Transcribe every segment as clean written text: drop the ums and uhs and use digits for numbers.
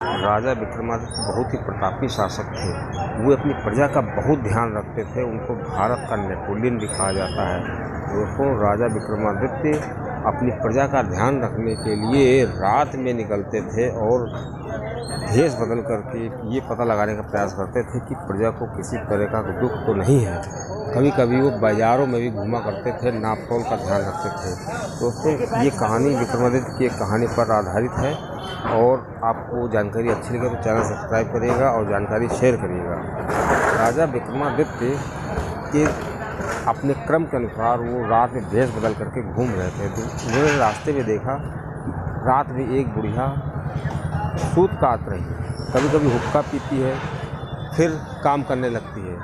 राजा विक्रमादित्य बहुत ही प्रतापी शासक थे। वो अपनी प्रजा का बहुत ध्यान रखते थे। उनको भारत का नेपोलियन भी कहा जाता है। दोस्तों, राजा विक्रमादित्य अपनी प्रजा का ध्यान रखने के लिए रात में निकलते थे और भेष बदल करके ये पता लगाने का प्रयास करते थे कि प्रजा को किसी तरह का दुख तो नहीं है। कभी कभी वो बाज़ारों में भी घूमा करते थे, नाप तोल का ध्यान रखते थे। दोस्तों, ये कहानी विक्रमादित्य की एक कहानी पर आधारित है और आपको जानकारी अच्छी लगे तो चैनल सब्सक्राइब करिएगा और जानकारी शेयर करिएगा। राजा विक्रमादित्य के अपने क्रम के अनुसार वो रात में भेष बदल करके घूम रहे थे। तो उन्होंने रास्ते में देखा कि रात में एक बुढ़िया सूत काट रही है, कभी कभी हुक्का पीती है, फिर काम करने लगती है।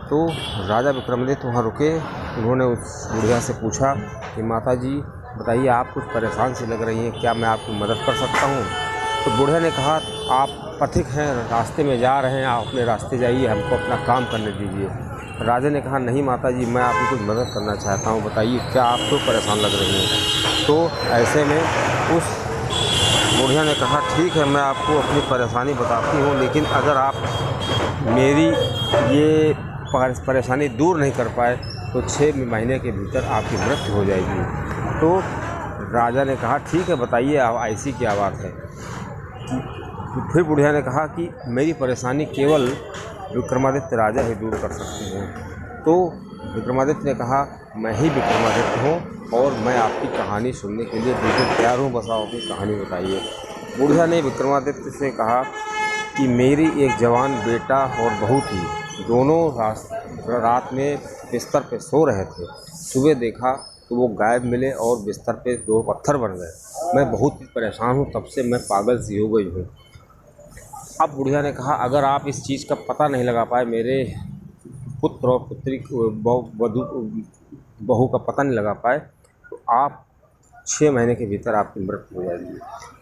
तो राजा विक्रमादित्य वहाँ रुके। उन्होंने उस बुढ़िया से पूछा कि माता जी बताइए, आप कुछ परेशान सी लग रही हैं, क्या मैं आपकी मदद कर सकता हूँ? तो बुढ़िया ने कहा, आप पथिक हैं, रास्ते में जा रहे हैं, आप अपने रास्ते जाइए, हमको अपना काम करने दीजिए। राजा ने कहा, नहीं माता जी, मैं आपकी कुछ मदद करना चाहता हूँ, बताइए क्या आप क्यों परेशान लग रही हैं? तो ऐसे में उस बुढ़िया ने कहा, ठीक है, मैं आपको अपनी परेशानी बताती हूँ, लेकिन अगर आप मेरी ये परेशानी दूर नहीं कर पाए तो 6 महीने के भीतर आपकी मृत्यु हो जाएगी। तो राजा ने कहा, ठीक है, बताइए आप, ऐसी क्या बात है? फिर बुढ़िया ने कहा कि मेरी परेशानी केवल विक्रमादित्य राजा ही दूर कर सकते हैं। तो विक्रमादित्य ने कहा, मैं ही विक्रमादित्य हूँ और मैं आपकी कहानी सुनने के लिए बिल्कुल तैयार हूँ, बस आप अपनी कहानी बताइए। बुढ़िया ने विक्रमादित्य से कहा कि मेरी एक जवान बेटा और बहू थी, दोनों रात में बिस्तर पे सो रहे थे। सुबह देखा तो वो गायब मिले और बिस्तर पे 2 पत्थर बन गए। मैं बहुत ही परेशान हूँ, तब से मैं पागल सी हो गई हूँ। अब बुढ़िया ने कहा, अगर आप इस चीज़ का पता नहीं लगा पाए, मेरे पुत्र और पुत्री बहू का पता नहीं लगा पाए, तो आप 6 महीने के भीतर आपकी मृत्यु हो जाएगी।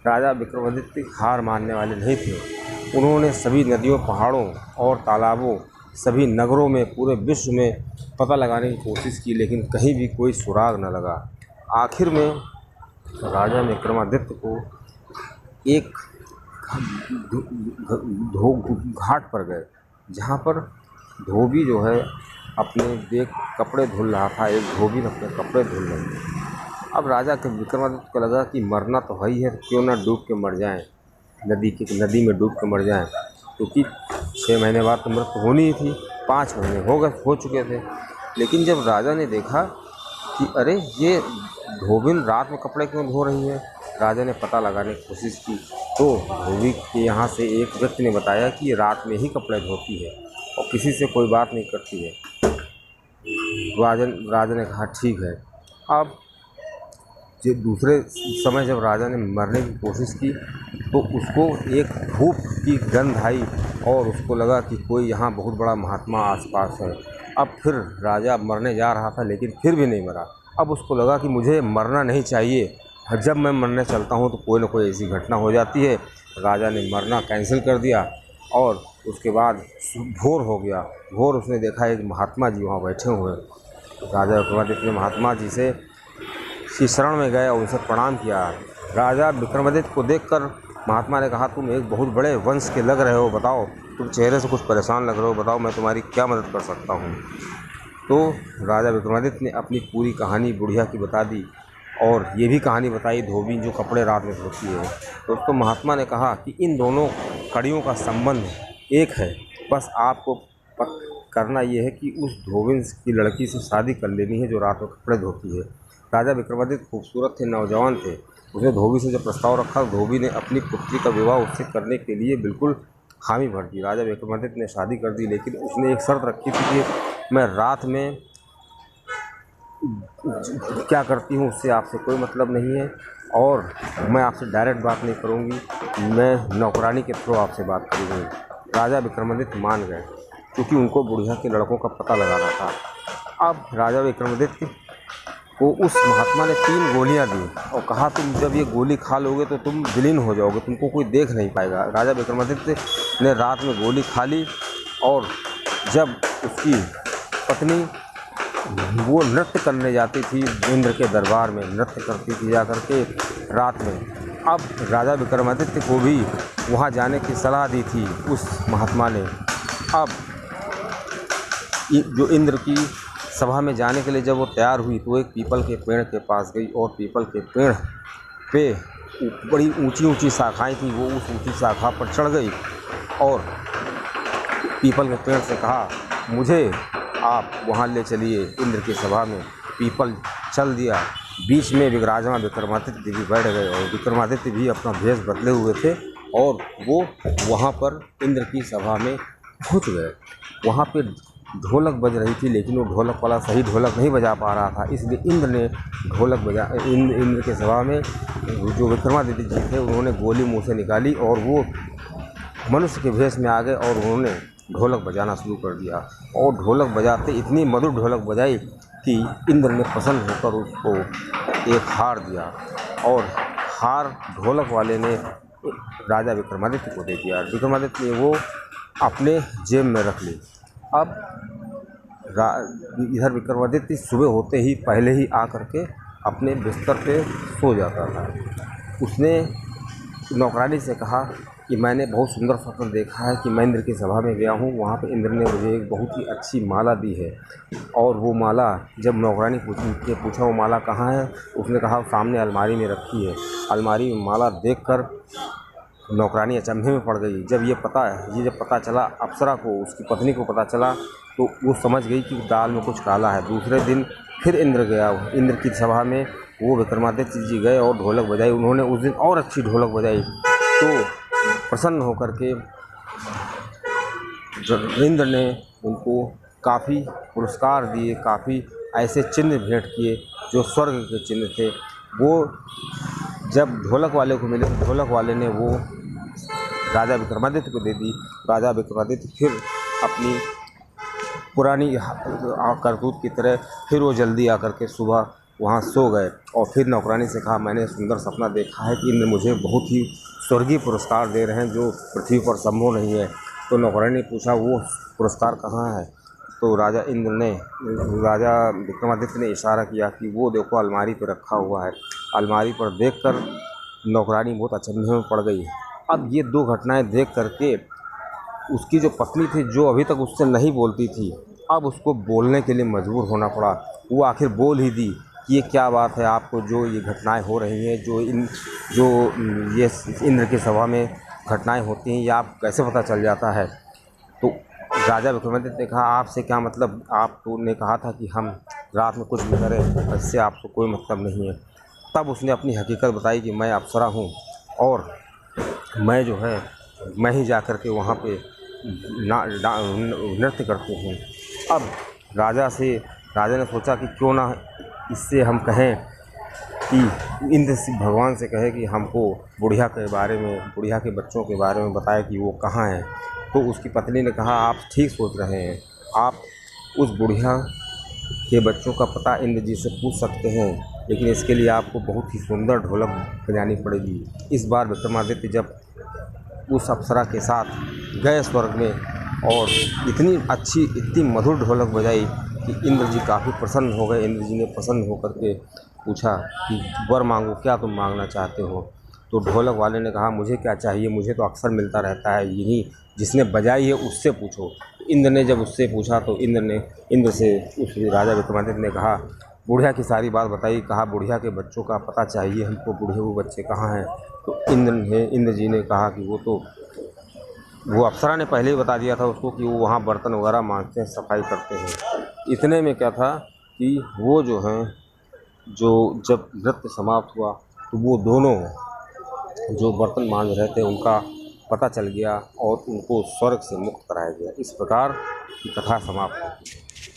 राजा विक्रमादित्य हार मानने वाले नहीं थे। उन्होंने सभी नदियों, पहाड़ों और तालाबों, सभी नगरों में, पूरे विश्व में पता लगाने की कोशिश की, लेकिन कहीं भी कोई सुराग न लगा। आखिर में राजा विक्रमादित्य को एक घाट पर गए, जहाँ पर धोबी जो है अपने देख कपड़े धुल रहा था। एक धोबी अपने कपड़े धुल रहे थे। अब राजा के विक्रमादित्य को लगा कि मरना तो है ही है, क्यों ना डूब के मर जाएं, नदी में डूब के मर जाएं, क्योंकि 6 महीने बाद तो मृत्यु होनी ही थी। 5 महीने हो चुके थे। लेकिन जब राजा ने देखा कि अरे, ये धोबिन रात में कपड़े क्यों धो रही है, राजा ने पता लगाने की कोशिश की। तो धोबी के यहाँ से एक व्यक्ति ने बताया कि ये रात में ही कपड़े धोती है और किसी से कोई बात नहीं करती है। राजा ने कहा, ठीक है। अब दूसरे समय जब राजा ने मरने की कोशिश की तो उसको एक धूप की गंध आई और उसको लगा कि कोई यहाँ बहुत बड़ा महात्मा आसपास है। अब फिर राजा मरने जा रहा था, लेकिन फिर भी नहीं मरा। अब उसको लगा कि मुझे मरना नहीं चाहिए, जब मैं मरने चलता हूँ तो कोई ना कोई ऐसी घटना हो जाती है। राजा ने मरना कैंसिल कर दिया और उसके बाद भोर हो गया। भोर उसने देखा एक महात्मा जी वहाँ बैठे हुए। राजा विक्रमादित्य ने महात्मा जी से शरण में गए और उनसे प्रणाम किया। राजा विक्रमादित्य को देखकर महात्मा ने कहा, तुम एक बहुत बड़े वंश के लग रहे हो, बताओ, तुम चेहरे से कुछ परेशान लग रहे हो, बताओ मैं तुम्हारी क्या मदद कर सकता हूँ? तो राजा विक्रमादित्य ने अपनी पूरी कहानी बुढ़िया की बता दी और ये भी कहानी बताई धोबी जो कपड़े रात में धोती है। दोस्तों, महात्मा ने कहा कि इन दोनों कड़ियों का संबंध एक है, बस आपको करना ये है कि उस धोबिन की लड़की से शादी कर लेनी है जो रात में कपड़े धोती है। राजा विक्रमादित्य खूबसूरत थे, नौजवान थे। उसने धोबी से जब प्रस्ताव रखा, धोबी ने अपनी पुत्री का विवाह उससे करने के लिए बिल्कुल हामी भर दी। राजा विक्रमादित्य ने शादी कर दी, लेकिन उसने एक शर्त रखी थी कि मैं रात में क्या करती हूँ उससे आपसे कोई मतलब नहीं है और मैं आपसे डायरेक्ट बात नहीं करूँगी, मैं नौकरानी के थ्रू आपसे बात करूँगी। राजा विक्रमादित्य मान गए, क्योंकि उनको बुढ़िया के लड़कों का पता लगाना था। अब राजा विक्रमादित्य को उस महात्मा ने 3 गोलियां दी और कहा, तुम जब ये गोली खा लोगे तो तुम विलीन हो जाओगे, तुमको कोई देख नहीं पाएगा। राजा विक्रमादित्य ने रात में गोली खा ली और जब उसकी पत्नी वो नृत्य करने जाती थी, इंद्र के दरबार में नृत्य करती थी जा करके रात में, अब राजा विक्रमादित्य को भी वहाँ जाने की सलाह दी थी उस महात्मा ने। अब जो इंद्र की सभा में जाने के लिए जब वो तैयार हुई तो एक पीपल के पेड़ के पास गई और पीपल के पेड़ पे बड़ी ऊंची ऊंची शाखाएं थी। वो उस ऊंची शाखा पर चढ़ गई और पीपल के पेड़ से कहा, मुझे आप वहाँ ले चलिए इंद्र की सभा में। पीपल चल दिया। बीच में विराजमान विक्रमादित्य भी बैठ गए और विक्रमादित्य भी अपना भेष बदले हुए थे और वो वहाँ पर इंद्र की सभा में पहुँच गए। वहाँ पे ढोलक बज रही थी, लेकिन वो ढोलक वाला सही ढोलक नहीं बजा पा रहा था, इसलिए इंद्र ने ढोलक बजा। इंद्र के सभा में जो विक्रमादित्य जी थे उन्होंने गोली मुँह से निकाली और वो मनुष्य के भेष में आ गए और उन्होंने ढोलक बजाना शुरू कर दिया। और ढोलक बजाते इतनी मधुर ढोलक बजाई कि इंद्र ने प्रसन्न होकर उसको एक हार दिया और हार ढोलक वाले ने राजा विक्रमादित्य को दे दिया। विक्रमादित्य ने वो अपने जेब में रख ली। अब इधर विक्रमादित्य सुबह होते ही पहले ही आकर के अपने बिस्तर पे सो जाता था। उसने नौकरानी से कहा कि मैंने बहुत सुंदर स्वप्न देखा है कि मैं इंद्र की सभा में गया हूँ, वहाँ पे इंद्र ने मुझे एक बहुत ही अच्छी माला दी है। और वो माला जब नौकरानी पूछा वो माला कहाँ है, उसने कहा सामने अलमारी में रखी है। अलमारी में माला देखकर नौकरानी अचंभे में पड़ गई। जब पता चला अप्सरा को, उसकी पत्नी को पता चला तो वो समझ गई कि दाल में कुछ काला है। दूसरे दिन फिर इंद्र गया। इंद्र की सभा में वो विक्रमादित्य जी गए और ढोलक बजाई। उन्होंने उस दिन और अच्छी ढोलक बजाई तो प्रसन्न होकर के इंद्र ने उनको काफ़ी पुरस्कार दिए, काफ़ी ऐसे चिन्ह भेंट किए जो स्वर्ग के चिन्ह थे। वो जब ढोलक वाले को मिले, ढोलक वाले ने वो राजा विक्रमादित्य को दे दी। राजा विक्रमादित्य फिर अपनी पुरानी करतूत की तरह फिर वो जल्दी आकर के सुबह वहाँ सो गए और फिर नौकरानी से कहा, मैंने सुंदर सपना देखा है कि इंद्र मुझे बहुत ही स्वर्गीय पुरस्कार दे रहे हैं जो पृथ्वी पर संभव नहीं है। तो नौकरानी ने पूछा, वो पुरस्कार कहाँ है? तो राजा विक्रमादित्य ने इशारा किया कि वो देखो अलमारी पर रखा हुआ है। अलमारी पर देखकर नौकरानी बहुत अचंभे में पड़ गई। अब ये दो घटनाएं देख करके उसकी जो पत्नी थी, जो अभी तक उससे नहीं बोलती थी, अब उसको बोलने के लिए मजबूर होना पड़ा। वो आखिर बोल ही दी कि ये क्या बात है, आपको जो ये घटनाएं हो रही हैं, ये इंद्र की सभा में घटनाएं होती हैं, ये आप कैसे पता चल जाता है? तो राजा विक्रमादित्य ने कहा, आपसे क्या मतलब? आपने कहा था कि हम रात में कुछ भी करें, इससे आपको कोई मतलब नहीं है। तब उसने अपनी हकीकत बताई कि मैं अप्सरा हूँ और मैं जो है मैं ही जा कर के वहाँ पे नृत्य करती हूँ। अब राजा ने सोचा कि क्यों ना इससे हम कहें कि इंद्र भगवान से कहे कि हमको बुढ़िया के बच्चों के बारे में बताए कि वो कहाँ हैं। तो उसकी पत्नी ने कहा, आप ठीक सोच रहे हैं, आप उस बुढ़िया के बच्चों का पता इंद्र जी से पूछ सकते हैं, लेकिन इसके लिए आपको बहुत ही सुंदर ढोलक बजानी पड़ेगी। इस बार विक्रमादित्य जब उस अप्सरा के साथ गए स्वर्ग में और इतनी मधुर ढोलक बजाई कि इंद्र जी काफ़ी प्रसन्न हो गए। इंद्र जी ने प्रसन्न होकर के पूछा कि वर मांगो, क्या तुम मांगना चाहते हो? तो ढोलक वाले ने कहा, मुझे क्या चाहिए, मुझे तो अक्सर मिलता रहता है, यही जिसने बजाई है उससे पूछो। इंद्र ने जब उससे पूछा तो इंद्र से उस राजा विक्रमादित्य ने कहा, बुढ़िया की सारी बात बताई। कहा, बुढ़िया के बच्चों का पता चाहिए हमको, बुढ़िया वो बच्चे कहाँ हैं? तो इंद्र जी ने कहा कि वो अप्सरा ने पहले ही बता दिया था उसको कि वो वहाँ बर्तन वगैरह मांजते हैं, सफाई करते हैं। इतने में क्या था कि वो जो हैं, जब नृत्य समाप्त हुआ तो वो दोनों जो बर्तन मांज रहे थे उनका पता चल गया और उनको स्वर्ग से मुक्त कराया गया। इस प्रकार की कथा समाप्त हुई।